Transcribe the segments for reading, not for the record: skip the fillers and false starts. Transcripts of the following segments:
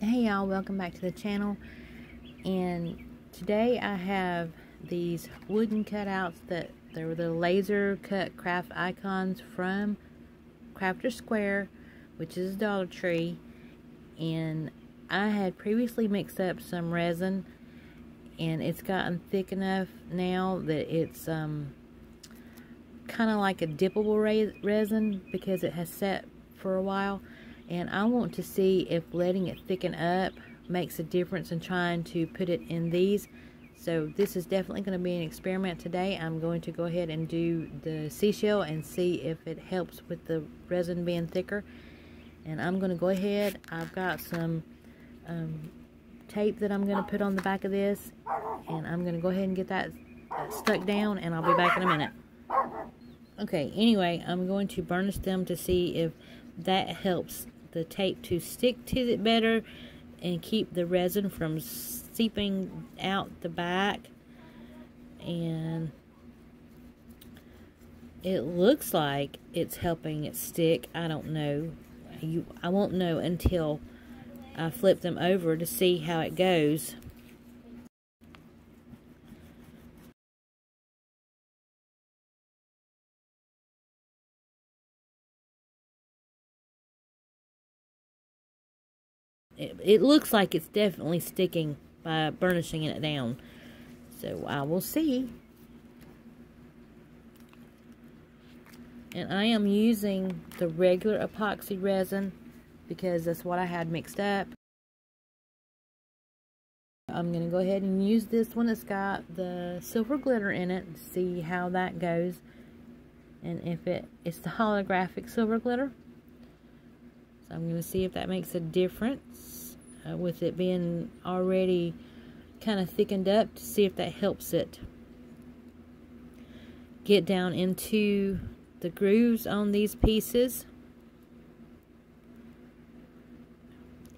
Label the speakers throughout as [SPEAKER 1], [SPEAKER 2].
[SPEAKER 1] Hey y'all, welcome back to the channel. And today I have these wooden cutouts that they were the laser cut craft icons from Crafter Square, which is Dollar Tree. And I had previously mixed up some resin, and it's gotten thick enough now that it's kind of like a dippable resin because it has set for a while. And I want to see if letting it thicken up makes a difference in trying to put it in these. So this is definitely going to be an experiment today. I'm going to go ahead and do the seashell and see if it helps with the resin being thicker. And I'm going to go ahead. I've got some tape that I'm going to put on the back of this. And I'm going to go ahead and get that stuck down, and I'll be back in a minute. Okay, anyway, I'm going to burnish them to see if that helps the tape to stick to it better and keep the resin from seeping out the back. And it looks like it's helping it stick. I don't know. I won't know until I flip them over to see how it goes. It looks like it's definitely sticking by burnishing it down. So I will see. And I am using the regular epoxy resin because that's what I had mixed up. I'm going to go ahead and use this one that's got the silver glitter in it and see how that goes. And if it's the holographic silver glitter. So I'm going to see if that makes a difference with it being already kind of thickened up, to see if that helps it get down into the grooves on these pieces.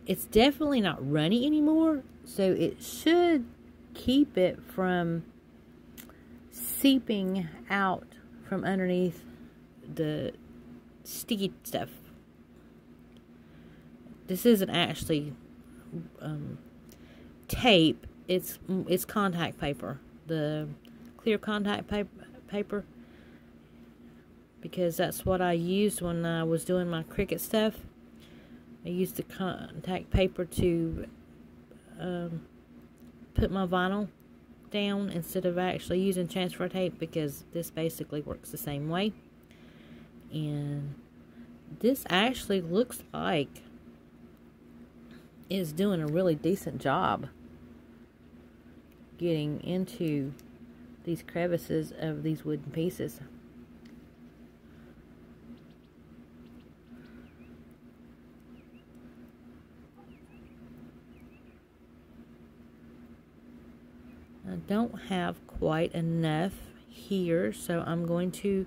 [SPEAKER 1] It's definitely not runny anymore, so it should keep it from seeping out from underneath the sticky stuff. This isn't actually tape, it's contact paper, the clear contact paper, because that's what I used when I was doing my Cricut stuff. I used the contact paper to put my vinyl down instead of actually using transfer tape, because this basically works the same way. And this actually looks like is doing a really decent job getting into these crevices of these wooden pieces. I don't have quite enough here, so I'm going to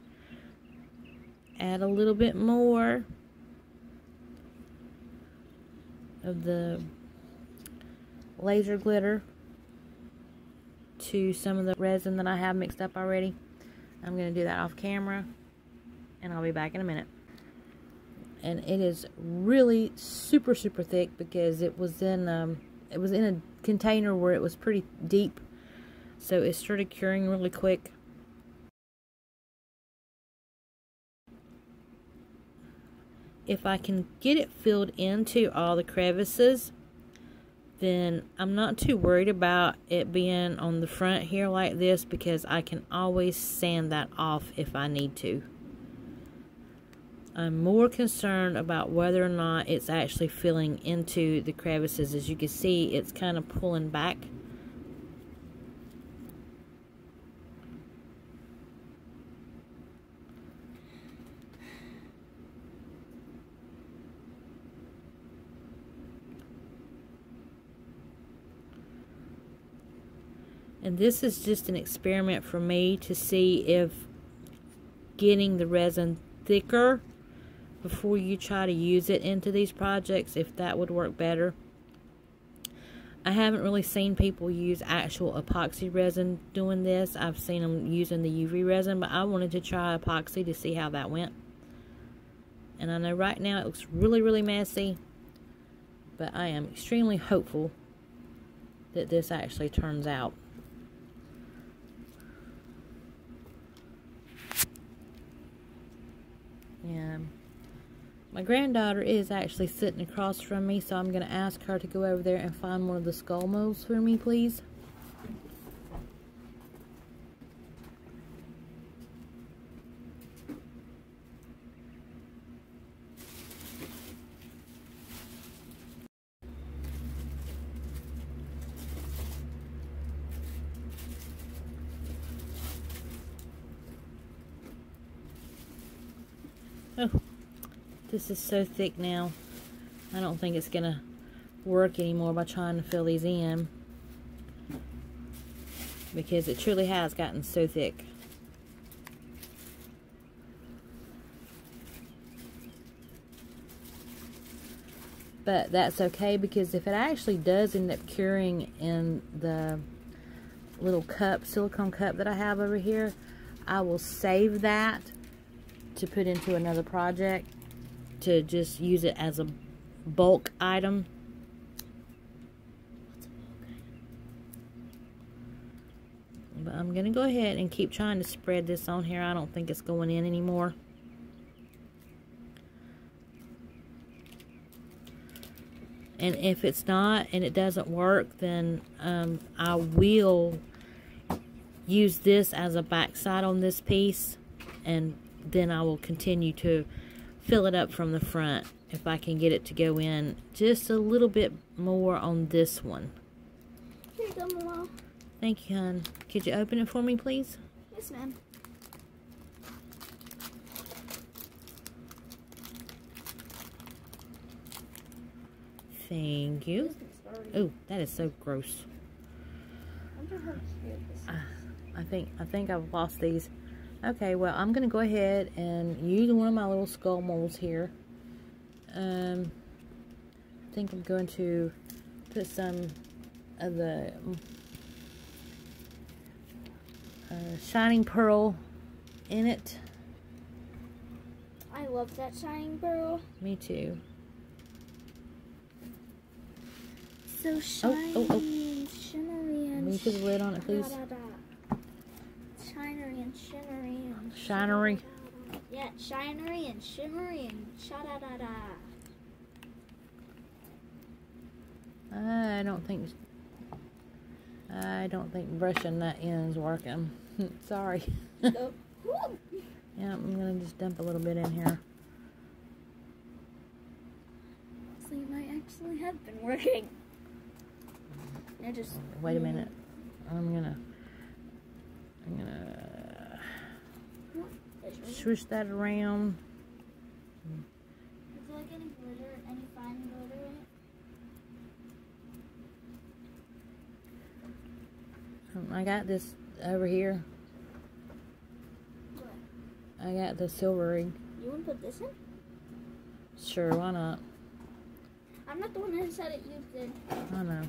[SPEAKER 1] add a little bit more of the laser glitter to some of the resin that I have mixed up already. I'm going to do that off camera, and I'll be back in a minute. And it is really super thick because it was in a container where it was pretty deep, so it started curing really quick. If I can get it filled into all the crevices, then I'm not too worried about it being on the front here like this, because I can always sand that off if I need to. I'm more concerned about whether or not it's actually filling into the crevices. As you can see, it's kind of pulling back. And this is just an experiment for me to see if getting the resin thicker before you try to use it into these projects, if that would work better. I haven't really seen people use actual epoxy resin doing this. I've seen them using the UV resin, but I wanted to try epoxy to see how that went. And I know right now it looks really messy, but I am extremely hopeful that this actually turns out. And my granddaughter is actually sitting across from me, so I'm going to ask her to go over there and find one of the skull molds for me, please. Oh, this is so thick now. I don't think it's gonna work anymore by trying to fill these in, because it truly has gotten so thick. But that's okay, because if it actually does end up curing in the little cup, silicone cup that I have over here, I will save that to put into another project, to just use it as a bulk item. But I'm going to go ahead and keep trying to spread this on here. I don't think it's going in anymore. And if it's not and it doesn't work, then I will use this as a backside on this piece, and then I will continue to fill it up from the front if I can get it to go in just a little bit more on this one.
[SPEAKER 2] Here you go, Mama.
[SPEAKER 1] Thank you, hon. Could you open it for me, please?
[SPEAKER 2] Yes, ma'am.
[SPEAKER 1] Thank you. Oh, that is so gross. I think I've lost these. Okay, well, I'm going to go ahead and use one of my little skull molds here. I think I'm going to put some of the shining pearl in it.
[SPEAKER 2] I love that shining pearl.
[SPEAKER 1] Me too.
[SPEAKER 2] So shiny and shimmery and...
[SPEAKER 1] Will you put the lid on it, please?
[SPEAKER 2] Shinery and shimmery and...
[SPEAKER 1] Shinery?
[SPEAKER 2] Yeah, shinery and shimmery and sha-da-da-da.
[SPEAKER 1] I don't think brushing that end's working. Sorry.
[SPEAKER 2] Nope.
[SPEAKER 1] Yeah, I'm gonna just dump a little bit in here.
[SPEAKER 2] So you might actually have been working. Now just
[SPEAKER 1] wait a minute. I'm gonna switch that around.
[SPEAKER 2] Is there like any glitter, any fine glitter in it?
[SPEAKER 1] I got this over here.
[SPEAKER 2] What?
[SPEAKER 1] I got the silvery.
[SPEAKER 2] You want to put this in?
[SPEAKER 1] Sure, why not?
[SPEAKER 2] I'm not the one who said it, you did.
[SPEAKER 1] I know.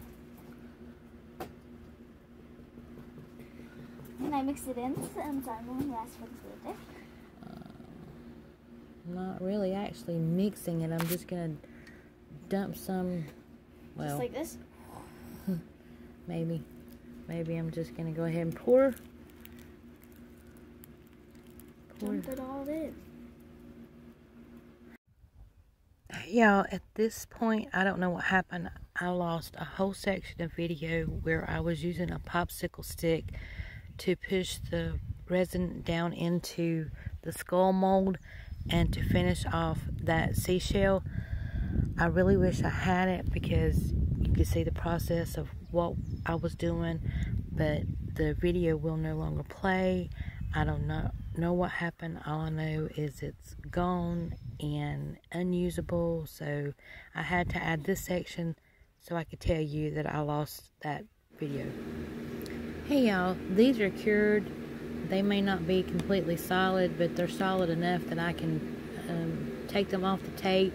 [SPEAKER 2] Can I mix it in since I'm the one who asked for the glitter?
[SPEAKER 1] I'm not really actually mixing it. I'm just gonna dump some. Well,
[SPEAKER 2] just like this?
[SPEAKER 1] Maybe I'm just gonna go ahead and pour.
[SPEAKER 2] Dump it all in.
[SPEAKER 1] Y'all, at this point, I don't know what happened. I lost a whole section of video where I was using a popsicle stick to push the resin down into the skull mold and to finish off that seashell. I really wish I had it, because you could see the process of what I was doing, but the video will no longer play. I don't know what happened. All I know is it's gone and unusable, so I had to add this section so I could tell you that I lost that video. Hey y'all, these are cured. They may not be completely solid, but they're solid enough that I can take them off the tape.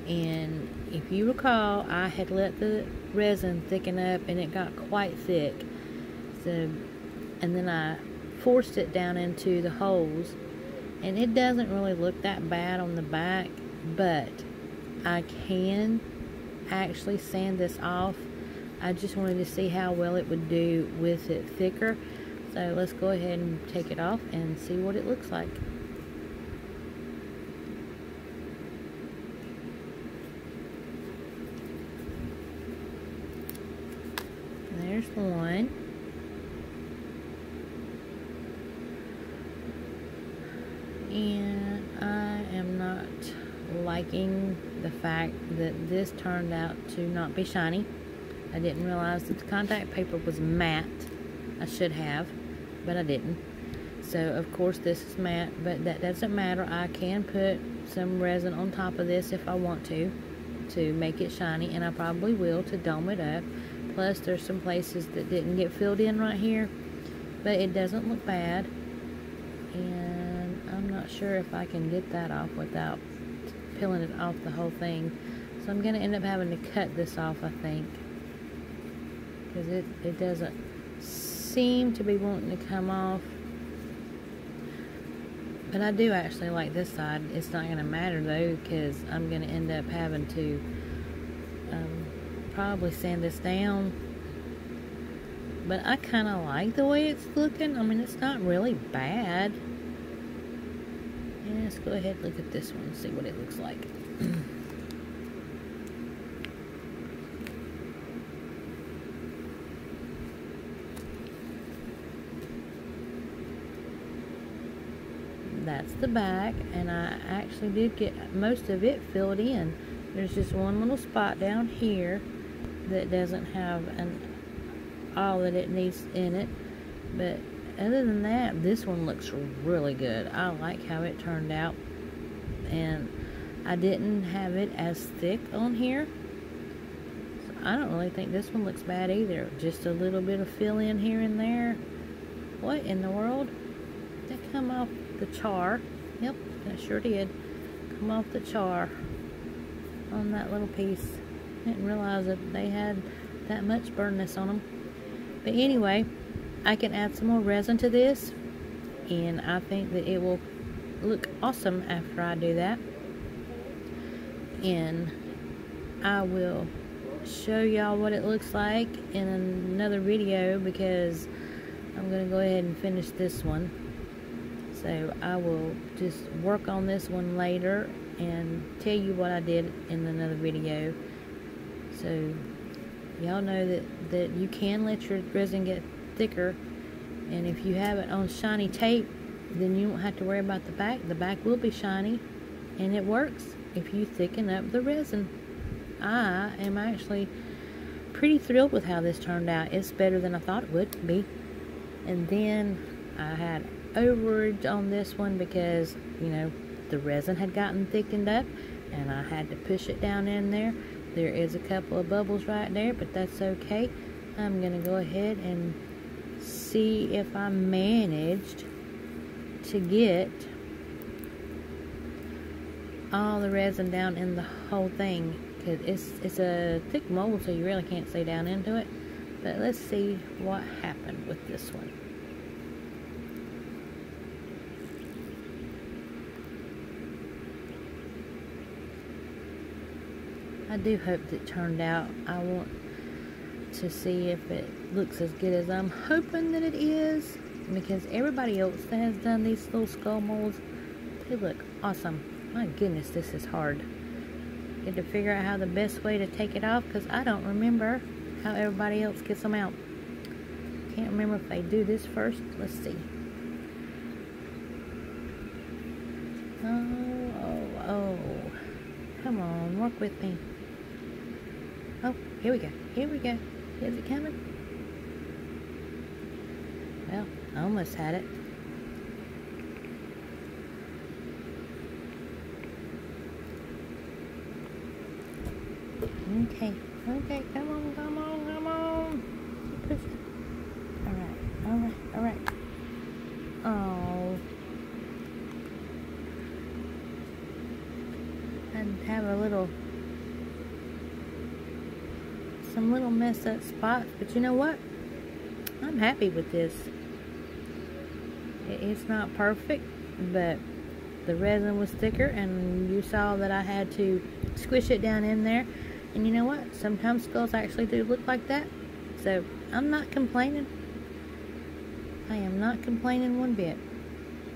[SPEAKER 1] And if you recall, I had let the resin thicken up and it got quite thick. So, and then I forced it down into the holes, and it doesn't really look that bad on the back, but I can actually sand this off. I just wanted to see how well it would do with it thicker. So let's go ahead and take it off and see what it looks like. There's one. And I am not liking the fact that this turned out to not be shiny. I didn't realize that the contact paper was matte. I should have, but I didn't. So of course this is matte, but that doesn't matter. I can put some resin on top of this if I want to make it shiny, and I probably will, to dome it up. Plus there's some places that didn't get filled in right here, but it doesn't look bad. And I'm not sure if I can get that off without peeling it off the whole thing. So I'm going to end up having to cut this off, I think, because it doesn't seem to be wanting to come off. But I do actually like this side. It's not going to matter though, because I'm going to end up having to probably sand this down. But I kind of like the way it's looking. I mean, it's not really bad. Yeah, let's go ahead and look at this one and see what it looks like. That's the back, and I actually did get most of it filled in. There's just one little spot down here that doesn't have all that it needs in it, but other than that, this one looks really good. I like how it turned out, and I didn't have it as thick on here, so I don't really think this one looks bad either. Just a little bit of fill in here and there. What in the world? Did that come off the char? Yep, it sure did come off the char on that little piece. Didn't realize that they had that much burnness on them. But anyway, I can add some more resin to this, and I think that it will look awesome after I do that. And I will show y'all what it looks like in another video, because I'm going to go ahead and finish this one. So I will just work on this one later and tell you what I did in another video. So y'all know that you can let your resin get thicker, and if you have it on shiny tape, then you don't have to worry about the back. The back will be shiny, and it works if you thicken up the resin. I am actually pretty thrilled with how this turned out. It's better than I thought it would be. And then I had overage on this one because, you know, the resin had gotten thickened up, and I had to push it down in there. There is a couple of bubbles right there, but that's okay. I'm going to go ahead and see if I managed to get all the resin down in the whole thing, because it's a thick mold, so you really can't see down into it. But let's see what happened with this one. I do hope that it turned out. I want to see if it looks as good as I'm hoping that it is, because everybody else that has done these little skull molds, they look awesome. My goodness, this is hard. Get to figure out how the best way to take it off, because I don't remember how everybody else gets them out. Can't remember if they do this first. Let's see. Oh. Come on, work with me. Oh, here we go. Here we go. Is it coming? Well, I almost had it. Okay, come on. Push it. Alright. Oh. I have some little messed up spots, but you know what? I'm happy with this. It's not perfect, but the resin was thicker, and you saw that I had to squish it down in there, And you know what? Sometimes skulls actually do look like that. So I'm not complaining. I am not complaining one bit.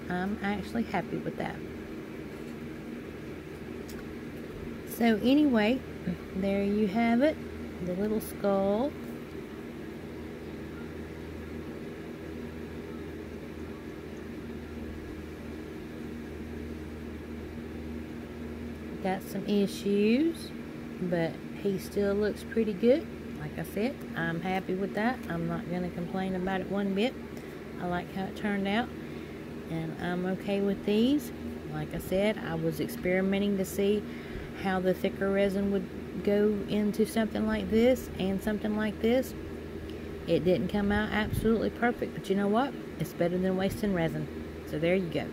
[SPEAKER 1] I'm actually happy with that. So anyway, there you have it. The little skull. Got some issues, but he still looks pretty good. Like I said, I'm happy with that. I'm not going to complain about it one bit. I like how it turned out, and I'm okay with these. Like I said, I was experimenting to see how the thicker resin would go into something like this and something like this. It didn't come out absolutely perfect, but you know what? It's better than wasting resin. So there you go.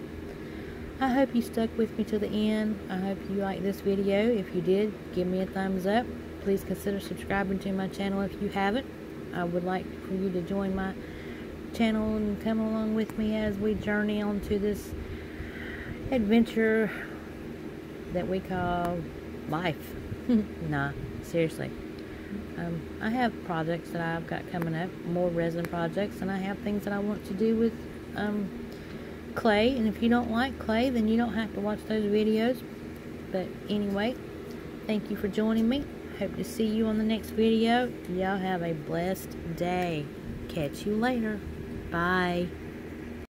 [SPEAKER 1] I hope you stuck with me to the end. I hope you liked this video. If you did, give me a thumbs up. Please consider subscribing to my channel if you haven't. I would like for you to join my channel and come along with me as we journey on to this adventure that we call life. Nah, seriously. I have projects that I've got coming up, more resin projects, and I have things that I want to do with clay. And if you don't like clay, then you don't have to watch those videos. But anyway, thank you for joining me. Hope to see you on the next video. Y'all have a blessed day. Catch you later. Bye.